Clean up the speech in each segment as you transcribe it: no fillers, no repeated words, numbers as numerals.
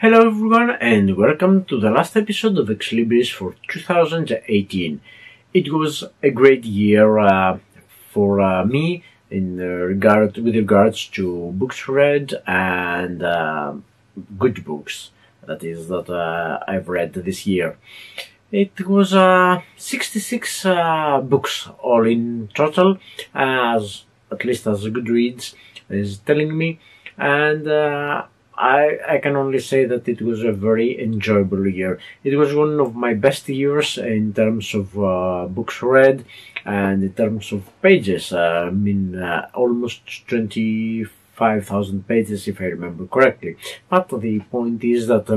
Hello everyone and welcome to the last episode of Libris for 2018. It was a great year for me with regards to books read and good books that I've read this year. It was 66 books all in total, at least as Goodreads is telling me, and I can only say that it was a very enjoyable year. It was one of my best years in terms of books read and in terms of pages. Almost 25,000 pages if I remember correctly. But the point is that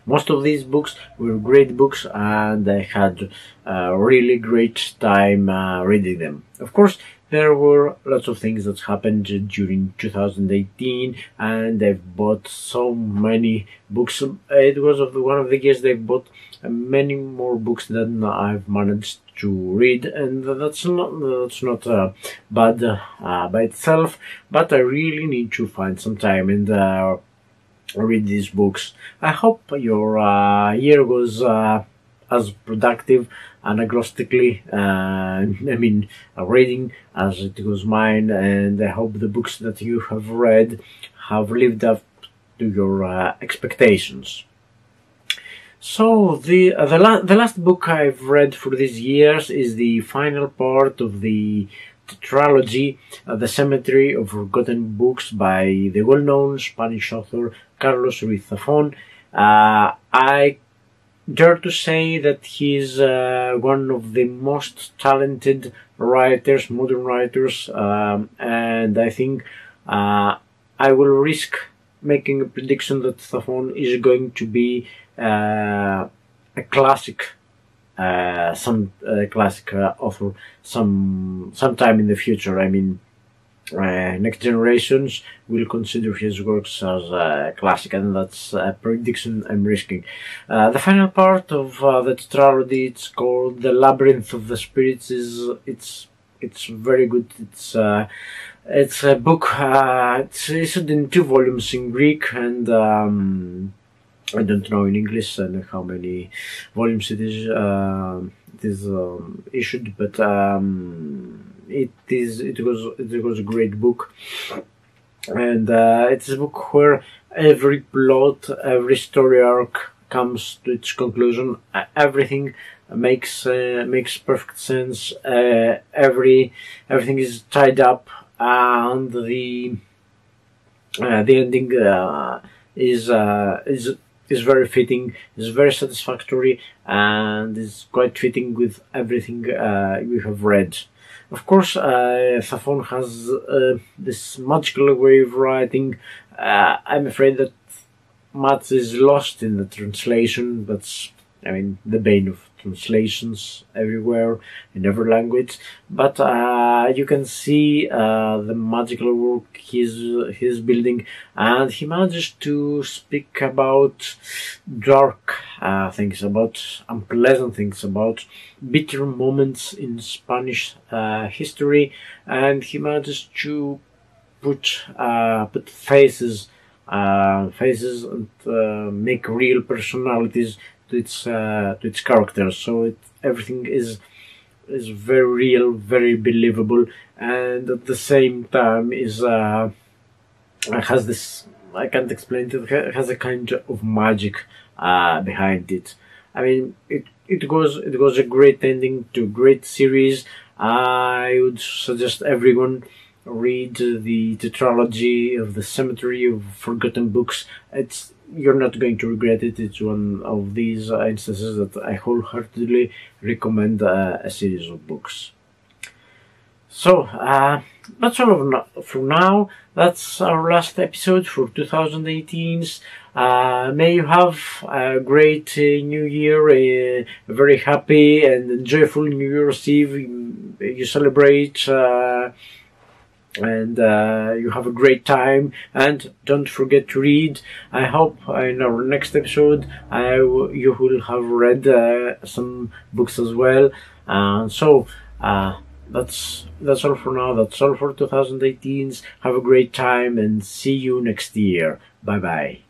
most of these books were great books and I had a really great time reading them. Of course, there were lots of things that happened during 2018 and I've bought so many books. It was one of the years they've bought many more books than I've managed to read, and that's not bad by itself, but I really need to find some time and read these books. I hope your year was as productive and agnostically reading as it was mine, and I hope the books that you have read have lived up to your expectations. So the last book I've read for these years is the final part of the tetralogy, The Cemetery of Forgotten Books by the well-known Spanish author Carlos Ruiz Zafon. I dare to say that he's one of the most talented writers, modern writers, and I think I will risk making a prediction that Zafon is going to be a classic author sometime in the future. Next generations will consider his works as a classic, and that's a prediction I'm risking. The final part of the tetralogy, it's called The Labyrinth of the Spirits. It's very good. It's a book. It's issued in 2 volumes in Greek, and I don't know in English and how many volumes it is issued, but it was a great book, and it's a book where every plot, every story arc comes to its conclusion. Everything makes perfect sense. Everything is tied up, and the ending is very fitting, is very satisfactory, and is quite fitting with everything we have read. Of course, Zafon has this magical way of writing. I'm afraid that much is lost in the translation. That's, the bane of translations everywhere, in every language. But you can see the magical work he's building, and he manages to speak about dark things, about unpleasant things, about bitter moments in Spanish history, and he manages to put faces and make real personalities to its characters. So everything is very real, very believable, and at the same time has this, I can't explain it, has a kind of magic behind it. It was a great ending to a great series. I would suggest everyone read the tetralogy of The Cemetery of Forgotten Books. You're not going to regret it. It's one of these instances that I wholeheartedly recommend a series of books. So, that's all for now. That's our last episode for 2018. May you have a great New Year, a very happy and joyful New Year's Eve. You celebrate and you have a great time, and don't forget to read. I hope in our next episode you will have read some books as well, and so that's all for now. That's all for 2018. Have a great time and see you next year. Bye bye.